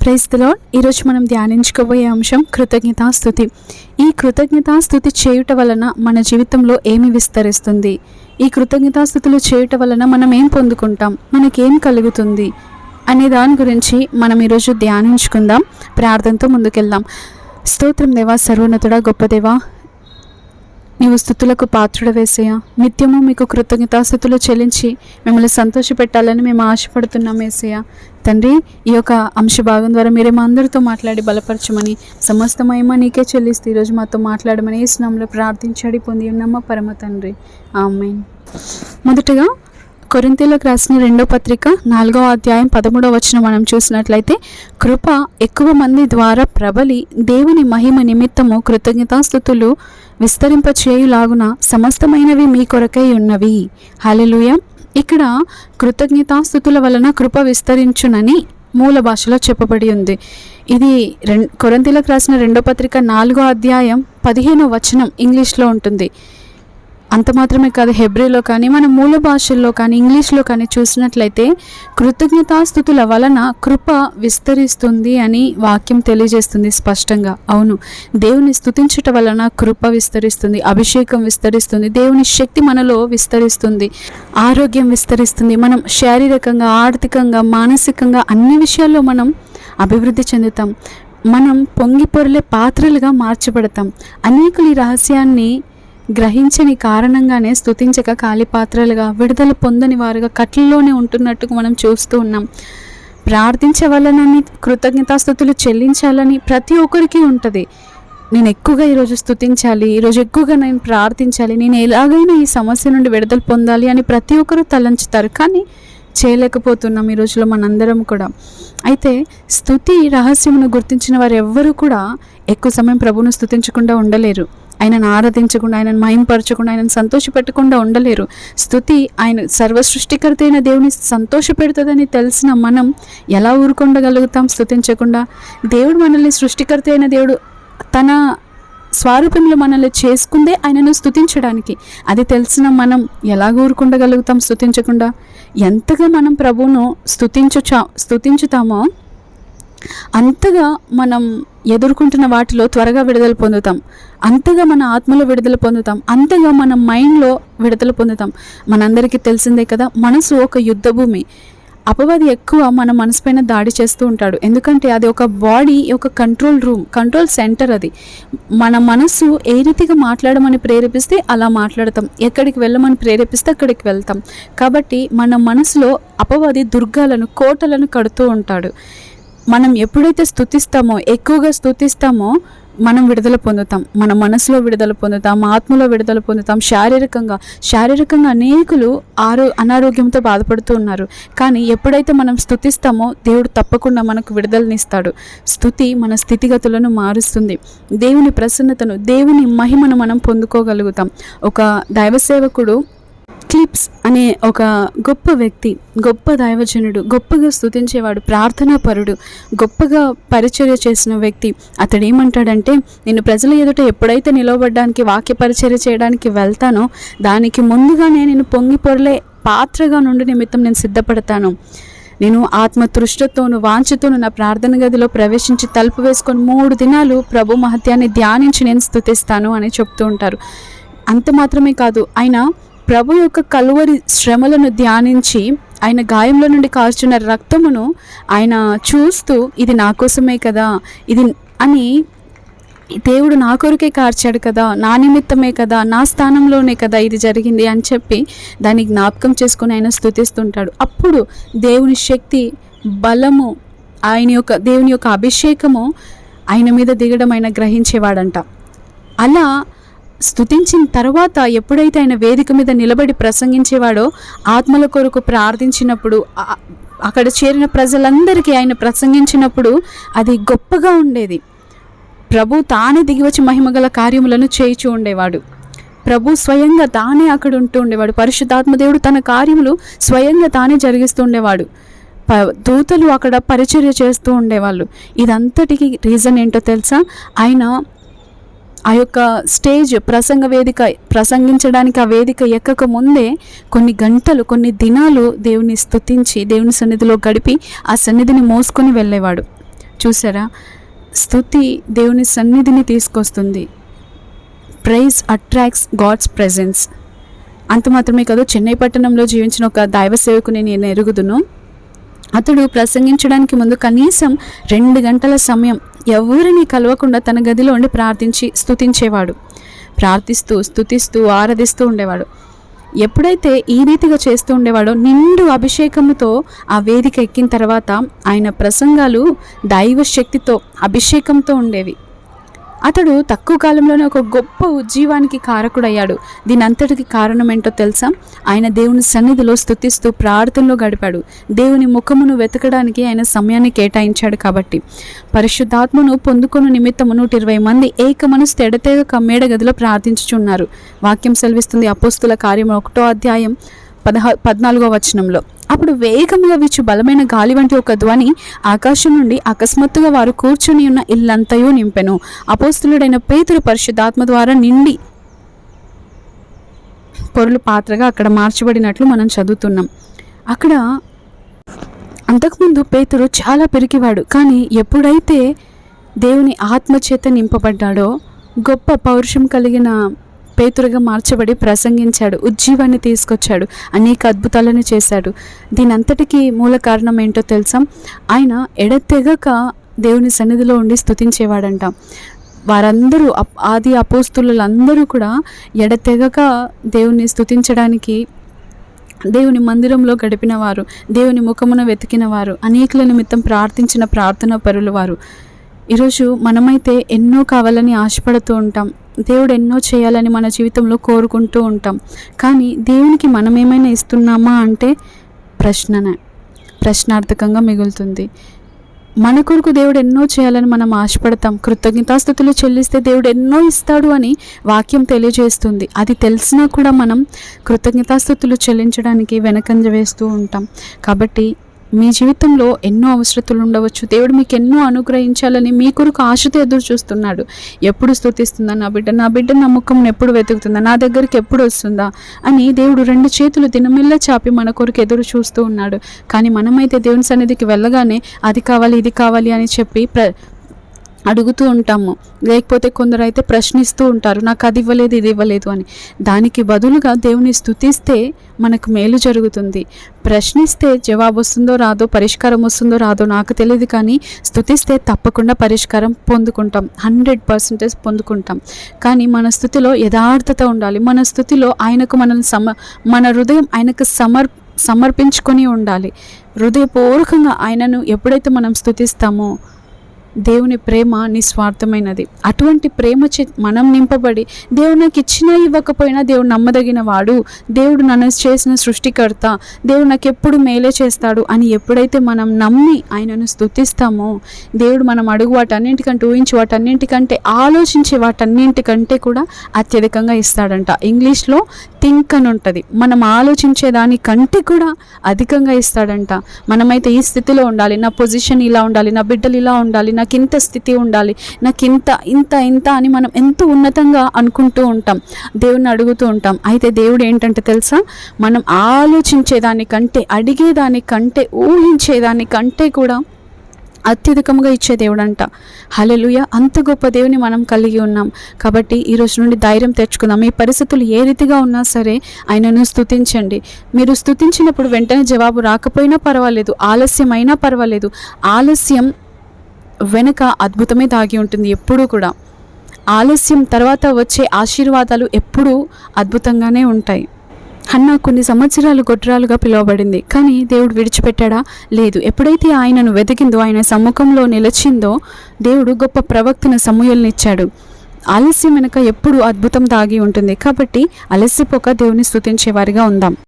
Praise the lord. ఈరోజు మనం ధ్యానించుకోబోయే అంశం కృతజ్ఞతాస్తుతి. ఈ కృతజ్ఞతాస్తుతి చేయుట వలన మన జీవితంలో ఏమి విస్తరిస్తుంది, ఈ కృతజ్ఞతాస్తుతులు చేయుట వలన మనం ఏం పొందుకుంటాం, మనకేం కలుగుతుంది అనే దాని గురించి మనం ఈరోజు ధ్యానించుకుందాం. ప్రార్థనతో ముందుకెళ్దాం. స్తోత్రం దేవా, సర్వోన్నతుడా, గొప్ప దేవా, నీవు స్తుతులకు పాత్రుడ వేసేయ. నిత్యము మీకు కృతజ్ఞతాస్తుతులు చెల్లించి మిమ్మల్ని సంతోషపెట్టాలని మేము ఆశపడుతున్నాం వేసేయ. తండ్రి, ఈ యొక్క అంశభాగం ద్వారా మీరే మా అందరితో మాట్లాడి బలపరచమని, సమస్త మహిమ నీకే చెల్లిస్తూ ఈరోజు మాతో మాట్లాడమని ఈ నామములో ప్రార్థించాడి పొంది ఉన్నామా పరమ తండ్రి, ఆమేన్. మొదటగా కొరింథీయులకు రాసిన 2వ పత్రిక 4వ అధ్యాయం 13వ వచనం మనం చూసినట్లయితే, కృప ఎక్కువ మంది ద్వారా ప్రబలి దేవుని మహిమ నిమిత్తము కృతజ్ఞతాస్తుతులు విస్తరింపచేయులాగున సమస్తమైనవి మీ కొరకై ఉన్నవి. హల్లెలూయా. ఇక్కడ కృతజ్ఞతాస్తుతుల వలన కృప విస్తరించునని మూల భాషలో చెప్పబడి ఉంది. ఇది కొరింథీయులకు రాసిన 2వ పత్రిక 4వ అధ్యాయం 15వ వచనం ఇంగ్లీష్లో ఉంటుంది. అంత మాత్రమే కాదు, హెబ్రీలో కానీ మన మూల భాషల్లో కానీ ఇంగ్లీష్లో కానీ చూసినట్లయితే కృతజ్ఞతాస్తుతుల వలన కృప విస్తరిస్తుంది అని వాక్యం తెలియజేస్తుంది స్పష్టంగా. అవును, దేవుని స్తుతించుట వలన కృప విస్తరిస్తుంది, అభిషేకం విస్తరిస్తుంది, దేవుని శక్తి మనలో విస్తరిస్తుంది, ఆరోగ్యం విస్తరిస్తుంది. మనం శారీరకంగా, ఆర్థికంగా, మానసికంగా అన్ని విషయాల్లో మనం అభివృద్ధి చెందుతాం. మనం పొంగి పొరలే పాత్రలుగా మార్చబడతాం. అనేకులు ఈ రహస్యాన్ని గ్రహించని కారణంగానే స్తుతించక ఖాళీ పాత్రలుగా, విడుదల పొందని వారుగా కట్లలోనే ఉంటున్నట్టుగా మనం చూస్తూ ఉన్నాం. ప్రార్థించవలనని, కృతజ్ఞతాస్తుతులు చెల్లించాలని ప్రతి ఒక్కరికి ఉంటుంది. నేను ఎక్కువగా ఈరోజు స్తుతించాలి, ఈరోజు ఎక్కువగా నేను ప్రార్థించాలి, నేను ఎలాగైనా ఈ సమస్య నుండి విడుదల పొందాలి అని ప్రతి ఒక్కరూ తలంచుతారు. కానీ చేయలేకపోతున్నాం ఈ రోజులో మనందరం కూడా. అయితే స్తుతి రహస్యమును గుర్తించిన వారు ఎవ్వరూ కూడా ఎక్కువ సమయం ప్రభువును స్తుతించకుండా ఉండలేరు. ఆయనను ఆరాధించకుండా, ఆయనను మహింపరచకుండా, ఆయనను సంతోషపెట్టకుండా ఉండలేరు. స్తుతి ఆయన సర్వసృష్టికర్త అయిన దేవుని సంతోషపెడుతుందని తెలిసిన మనం ఎలా ఊరుకొండగలుగుతాం స్తుతించకుండా? దేవుడు మనల్ని, సృష్టికర్త అయిన దేవుడు తన స్వరూపంలో మనల్ని చేసుకుందే ఆయనను స్తుతించడానికి. అది తెలిసిన మనం ఎలా ఊరుకుండగలుగుతాం స్తుతించకుండా? ఎంతగా మనం ప్రభువును స్తుతించుతామో అంతగా మనం ఎదుర్కొంటున్న వాటిలో త్వరగా విడుదల పొందుతాం, అంతగా మన ఆత్మలో విడుదల పొందుతాం, అంతగా మన మైండ్లో విడుదల పొందుతాం. మనందరికీ తెలిసిందే కదా, మనసు ఒక యుద్ధ భూమి. అపవాది ఎక్కువ మన మనసు పైన దాడి చేస్తూ ఉంటాడు. ఎందుకంటే అది ఒక బాడీ, ఒక కంట్రోల్ రూమ్, కంట్రోల్ సెంటర్. అది మన మనసు ఏ రీతిగా మాట్లాడమని ప్రేరేపిస్తే అలా మాట్లాడతాం, ఎక్కడికి వెళ్ళమని ప్రేరేపిస్తే అక్కడికి వెళ్తాం. కాబట్టి మన మనసులో అపవాది దుర్గాలను, కోటలను కడుతూ ఉంటాడు. మనం ఎప్పుడైతే స్తుతిస్తామో, ఎక్కువగా స్తుతిస్తామో మనం విడుదల పొందుతాం. మన మనసులో విడుదల పొందుతాం, ఆత్మలో విడుదల పొందుతాం. శారీరకంగా అనేకులు అనారోగ్యంతో బాధపడుతూ ఉన్నారు. కానీ ఎప్పుడైతే మనం స్తుతిస్తామో దేవుడు తప్పకుండా మనకు విడుదలనిస్తాడు. స్తుతి మన స్థితిగతులను మారుస్తుంది. దేవుని ప్రసన్నతను, దేవుని మహిమను మనం పొందుకోగలుగుతాం. ఒక దైవ సేవకుడు క్లిప్స్ అనే ఒక గొప్ప వ్యక్తి, గొప్ప దైవజనుడు, గొప్పగా స్తుతించేవాడు, ప్రార్థనాపరుడు, గొప్పగా పరిచర్య చేసిన వ్యక్తి. అతడు ఏమంటాడంటే, నేను ప్రజల ఎదుట ఎప్పుడైతే నిలవబడడానికి, వాక్య పరిచర్య చేయడానికి వెళ్తానో దానికి ముందుగానే నేను పొంగి పొరలే పాత్రగా నుండి నిమిత్తం నేను సిద్ధపడతాను. నేను ఆత్మతృష్టితోను, వాంఛతోను నా ప్రార్థన గదిలో ప్రవేశించి తలుపు వేసుకొని 3 దినాలు ప్రభు మహత్యాన్ని ధ్యానించి నేను స్తుతిస్తాను అని చెప్తూ ఉంటారు. అంత మాత్రమే కాదు, ఆయన ప్రభు యొక్క కలువరి శ్రమలను ధ్యానించి, ఆయన గాయంలో నుండి కారుచున్న రక్తమును ఆయన చూస్తూ, ఇది నా కోసమే కదా, ఇది అని దేవుడు నా కొరకే కార్చాడు కదా, నా నిమిత్తమే కదా, నా స్థానంలోనే కదా ఇది జరిగింది అని చెప్పి దాన్ని జ్ఞాపకం చేసుకుని ఆయన స్తుతిస్తుంటాడు. అప్పుడు దేవుని శక్తి, బలము, దేవుని యొక్క అభిషేకము ఆయన మీద దిగడం ఆయన గ్రహించేవాడంట. అలా స్తుతించిన తర్వాత ఎప్పుడైతే ఆయన వేదిక మీద నిలబడి ప్రసంగించేవాడో, ఆత్మల కొరకు ప్రార్థించినప్పుడు, అక్కడ చేరిన ప్రజలందరికీ ఆయన ప్రసంగించినప్పుడు అది గొప్పగా ఉండేది. ప్రభు తానే దిగివచ్చి మహిమగల కార్యములను చేయిచూ ఉండేవాడు. ప్రభు స్వయంగా తానే అక్కడ ఉంటూ ఉండేవాడు. పరిశుద్ధాత్మ దేవుడు తన కార్యములు స్వయంగా తానే జరిగిస్తూ ఉండేవాడు. దూతలు అక్కడ పరిచర్య చేస్తూ ఉండేవాళ్ళు. ఇదంతటికి రీజన్ ఏంటో తెలుసా? ఆయన ఆ యొక్క స్టేజ్, ప్రసంగ వేదిక ప్రసంగించడానికి ఆ వేదిక ఎక్కక ముందే కొన్ని గంటలు, కొన్ని దినాలు దేవుని స్తుతించి, దేవుని సన్నిధిలో గడిపి ఆ సన్నిధిని మోసుకొని వెళ్ళేవాడు. చూసారా, స్తుతి దేవుని సన్నిధిని తీసుకొస్తుంది. Praise attracts God's presence. అంత మాత్రమే కాదు, చెన్నై పట్టణంలో జీవించిన ఒక దైవ సేవకుని నేను ఎరుగుదును. అతడు ప్రసంగించడానికి ముందు కనీసం 2 గంటల సమయం ఎవరిని కలవకుండా తన గదిలో ఉండి ప్రార్థించి స్తుతించేవాడు. ప్రార్థిస్తూ స్తుతిస్తూ ఆరాధిస్తూ ఉండేవాడు. ఎప్పుడైతే ఈ రీతిగా చేస్తూ ఉండేవాడో నిండు అభిషేకముతో ఆ వేదిక ఎక్కిన తర్వాత ఆయన ప్రసంగాలు దైవ శక్తితో అభిషేకంతో ఉండేవి. అతడు తక్కువ కాలంలోనే ఒక గొప్ప ఉజ్జీవానికి కారకుడయ్యాడు. దీని అంతటికి కారణం ఏంటో తెలుసా? ఆయన దేవుని సన్నిధిలో స్తుతిస్తూ ప్రార్థనలో గడిపాడు. దేవుని ముఖమును వెతకడానికి ఆయన సమయాన్ని కేటాయించాడు. కాబట్టి పరిశుద్ధాత్మను పొందుకున్న నిమిత్తము 120 మంది ఏక మనసు ఎడతెగక మేడ గదిలో ప్రార్థించుచున్నారు. వాక్యం సెలవిస్తుంది అపోస్తుల కార్యము 1వ అధ్యాయం 14వ వచనంలో. అప్పుడు వేగంగా వీచు బలమైన గాలి వంటి ఒక ధ్వని ఆకాశం నుండి అకస్మాత్తుగా వారు కూర్చుని ఉన్న ఇల్లంతయు నింపెను. అపోస్తులుడైన పేతురు పరిశుద్ధాత్మ ద్వారా నిండి పొరులు పాత్రగా అక్కడ మార్చబడినట్లు మనం చదువుతున్నాం. అక్కడ అంతకుముందు పేతురు చాలా పెరిగివాడు, కానీ ఎప్పుడైతే దేవుని ఆత్మచేత నింపబడ్డాడో గొప్ప పౌరుషం కలిగిన పేతురుగా మార్చబడి ప్రసంగించాడు, ఉజ్జీవాన్ని తీసుకొచ్చాడు, అనేక అద్భుతాలను చేశాడు. దీని అంతటికీ మూల కారణం ఏంటో తెలుసా? ఆయన ఎడతెగక దేవుని సన్నిధిలో ఉండి స్తుతించేవాడంట. వారందరూ ఆది అపోస్తులందరూ కూడా ఎడతెగక దేవుని స్తుతించడానికి దేవుని మందిరంలో గడిపిన వారు, దేవుని ముఖమున వెతికిన వారు, అనేకుల నిమిత్తం ప్రార్థించిన ప్రార్థనా పరులు వారు. ఈరోజు మనమైతే ఎన్నో కావాలని ఆశపడుతూ ఉంటాం, దేవుడు ఎన్నో చేయాలని మన జీవితంలో కోరుకుంటూ ఉంటాం. కానీ దేవునికి మనం ఏమైనా ఇస్తున్నామా అంటే ప్రశ్నార్థకంగా మిగులుతుంది. మన కొరకు దేవుడు ఎన్నో చేయాలని మనం ఆశపడతాం. కృతజ్ఞతాస్తుతులు చెల్లిస్తే దేవుడు ఎన్నో ఇస్తాడు అని వాక్యం తెలియజేస్తుంది. అది తెలిసినా కూడా మనం కృతజ్ఞతాస్తుతులు చెల్లించడానికి వెనకంజ వేస్తూ ఉంటాం. కాబట్టి మీ జీవితంలో ఎన్నో అవసరతలు ఉండవచ్చు. దేవుడు మీకు ఎన్నో అనుగ్రహించాలని మీ కొరకు ఆశతో ఎదురు చూస్తున్నాడు. ఎప్పుడు స్తుతిస్తుందా నా బిడ్డ నా ముఖంను ఎప్పుడు వెతుకుతుందా, నా దగ్గరికి ఎప్పుడు వస్తుందా అని దేవుడు 2 చేతులు దినమిల్లా చాపి మన కొరకు ఎదురు చూస్తూ ఉన్నాడు. కానీ మనమైతే దేవుని సన్నిధికి వెళ్ళగానే అది కావాలి ఇది కావాలి అని చెప్పి అడుగుతూ ఉంటాము. లేకపోతే కొందరైతే ప్రశ్నిస్తూ ఉంటారు, నాకు అది ఇవ్వలేదు ఇది ఇవ్వలేదు అని. దానికి బదులుగా దేవుని స్తుతిస్తే మనకు మేలు జరుగుతుంది. ప్రశ్నిస్తే జవాబు వస్తుందో రాదో, పరిష్కారం వస్తుందో రాదో నాకు తెలియదు, కానీ స్తుతిస్తే తప్పకుండా పరిష్కారం పొందుకుంటాం, 100% పొందుకుంటాం. కానీ మన స్తుతిలో యథార్థత ఉండాలి. మన స్తుతిలో ఆయనకు మన హృదయం ఆయనకు సమర్పించుకొని ఉండాలి. హృదయపూర్వకంగా ఆయనను ఎప్పుడైతే మనం స్తుతిస్తామో దేవుని ప్రేమ నిస్వార్థమైనది. అటువంటి ప్రేమ మనం నింపబడి దేవుడు నాకు ఇచ్చినా ఇవ్వకపోయినా దేవుడు నమ్మదగిన వాడు, దేవుడు నన్ను చేసిన సృష్టికర్త, దేవుడు నాకు ఎప్పుడు మేలే చేస్తాడు అని ఎప్పుడైతే మనం నమ్మి ఆయనను స్తుతిస్తామో దేవుడు మనం అడుగు వాటన్నింటికంటే, ఊహించి వాటన్నింటికంటే, ఆలోచించే వాటన్నింటికంటే కూడా అత్యధికంగా ఇస్తాడంట. ఇంగ్లీష్లో థింక్ అని ఉంటుంది. మనం ఆలోచించే దానికంటే కూడా అధికంగా ఇస్తాడంట. మనమైతే ఈ స్థితిలో ఉండాలి, నా పొజిషన్ ఇలా ఉండాలి, నా బిడ్డలు ఇలా ఉండాలి, నాకు ఇంత స్థితి ఉండాలి, నాకు ఇంత అని మనం ఎంతో ఉన్నతంగా అనుకుంటూ ఉంటాం, దేవుణ్ణి అడుగుతూ ఉంటాం. అయితే దేవుడు ఏంటంటే తెలుసా, మనం ఆలోచించేదానికంటే, అడిగేదానికంటే, ఊహించేదానికంటే కూడా అత్యధికంగా ఇచ్చే దేవుడు అంట. హల్లెలూయా! అంత గొప్ప దేవుని మనం కలిగి ఉన్నాం. కాబట్టి ఈరోజు నుండి ధైర్యం తెచ్చుకుందాం. మీ పరిస్థితులు ఏ రీతిగా ఉన్నా సరే ఆయనను స్తుతించండి. మీరు స్తుతించినప్పుడు వెంటనే జవాబు రాకపోయినా పర్వాలేదు, ఆలస్యమైనా పర్వాలేదు. ఆలస్యం వెనుక అద్భుతమే దాగి ఉంటుంది. ఎప్పుడూ కూడా ఆలస్యం తర్వాత వచ్చే ఆశీర్వాదాలు ఎప్పుడూ అద్భుతంగానే ఉంటాయి. హన్నా కొన్ని సంవత్సరాలు గొడ్రాలుగా పిలువబడింది, కానీ దేవుడు విడిచిపెట్టాడా? లేదు. ఎప్పుడైతే ఆయనను వెతికిందో, ఆయన సమ్ముఖంలో నిలిచిందో దేవుడు గొప్ప ప్రవక్తను సమూయేలునిచ్చాడు. ఆలస్యం వెనుక ఎప్పుడు అద్భుతం దాగి ఉంటుంది. కాబట్టి ఆలస్యపోక దేవుని స్తుతించేవారిగా ఉందాం.